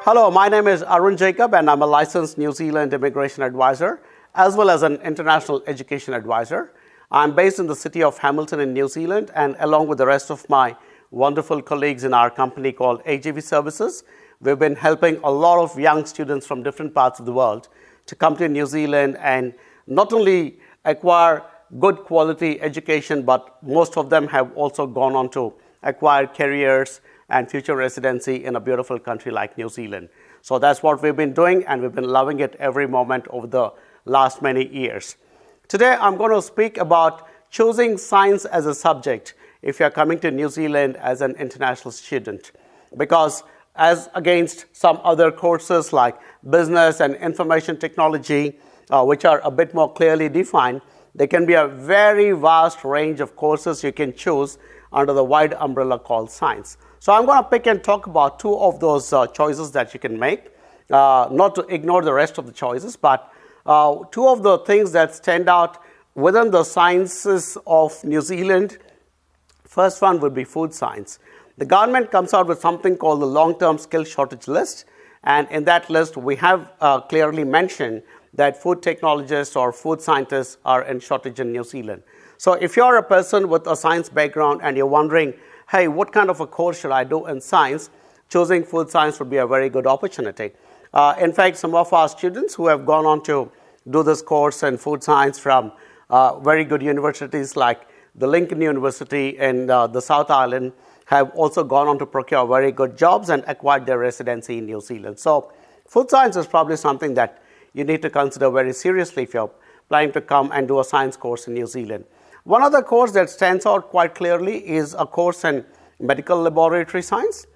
Hello, my name is Arun Jacob and I'm a licensed New Zealand immigration advisor as well as an international education advisor. I'm based in the city of Hamilton in New Zealand, and along with the rest of my wonderful colleagues in our company called AJV Services, we've been helping a lot of young students from different parts of the world to come to New Zealand and not only acquire good quality education, but most of them have also gone on to acquire careers and future residency in a beautiful country like New Zealand. So that's what we've been doing, and we've been loving it every moment over the last many years. Today, I'm going to speak about choosing science as a subject if you're coming to New Zealand as an international student. Because as against some other courses like business and information technology, which are a bit more clearly defined, there can be a very vast range of courses you can choose under the wide umbrella called science. So I'm going to pick and talk about two of those choices that you can make, not to ignore the rest of the choices, but two of the things that stand out within the sciences of New Zealand. First one would be food science. The government comes out with something called the long-term skill shortage list, and in that list we have clearly mentioned that food technologists or food scientists are in shortage in New Zealand. So if you're a person with a science background and you're wondering, hey, what kind of a course should I do in science, choosing food science would be a very good opportunity. In fact, some of our students who have gone on to do this course in food science from very good universities like the Lincoln University in the South Island have also gone on to procure very good jobs and acquired their residency in New Zealand. So food science is probably something that you need to consider very seriously if you're planning to come and do a science course in New Zealand. One other course that stands out quite clearly is a course in medical laboratory science,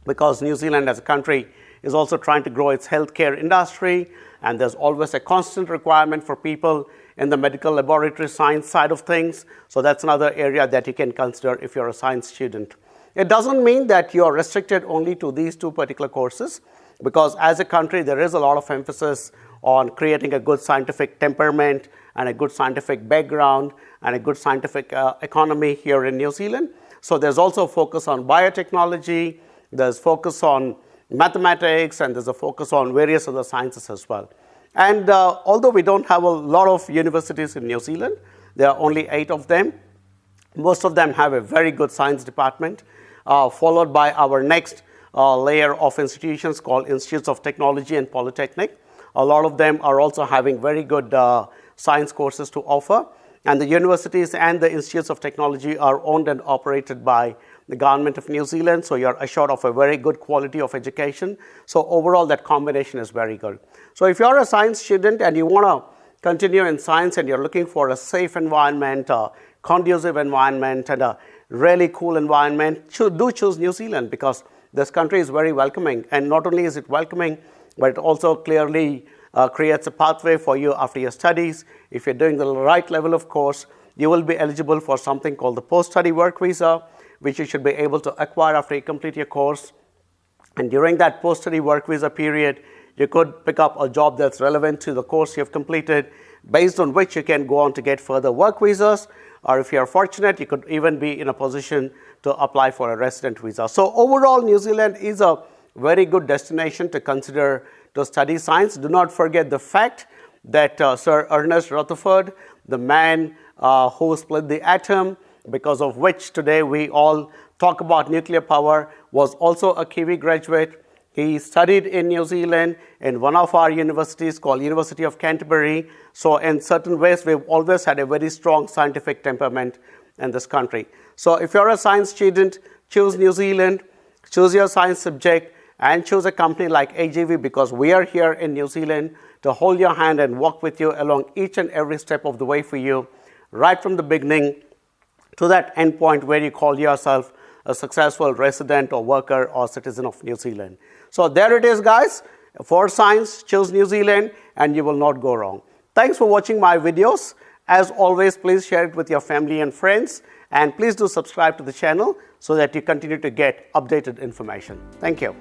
because New Zealand as a country is also trying to grow its healthcare industry, and there's always a constant requirement for people in the medical laboratory science side of things. So that's another area that you can consider if you're a science student. It doesn't mean that you're restricted only to these two particular courses, because as a country there is a lot of emphasis on creating a good scientific temperament and a good scientific background and a good scientific economy here in New Zealand. So there's also a focus on biotechnology, there's focus on mathematics, and there's a focus on various other sciences as well. And although we don't have a lot of universities in New Zealand, there are only 8 of them. Most of them have a very good science department, followed by our next layer of institutions called Institutes of Technology and Polytechnic. A lot of them are also having very good science courses to offer. And the universities and the Institutes of Technology are owned and operated by the government of New Zealand, so you're assured of a very good quality of education. So overall, that combination is very good. So if you're a science student and you want to continue in science and you're looking for a safe environment, a conducive environment, and a really cool environment, do choose New Zealand, because this country is very welcoming. And not only is it welcoming, but it also clearly creates a pathway for you after your studies. If you're doing the right level of course, you will be eligible for something called the post-study work visa, which you should be able to acquire after you complete your course. And during that post-study work visa period, you could pick up a job that's relevant to the course you've completed, based on which you can go on to get further work visas, or if you're fortunate, you could even be in a position to apply for a resident visa. So overall, New Zealand is a very good destination to consider to study science. Do not forget the fact that Sir Ernest Rutherford, the man who split the atom, because of which today we all talk about nuclear power, was also a Kiwi graduate. He studied in New Zealand in one of our universities called University of Canterbury. So in certain ways, we've always had a very strong scientific temperament in this country. So if you're a science student, choose New Zealand, choose your science subject, and choose a company like AJV, because we are here in New Zealand to hold your hand and walk with you along each and every step of the way for you, right from the beginning to that end point where you call yourself a successful resident or worker or citizen of New Zealand. So there it is, guys. For science, choose New Zealand and you will not go wrong. Thanks for watching my videos. As always, please share it with your family and friends, and please do subscribe to the channel so that you continue to get updated information. Thank you.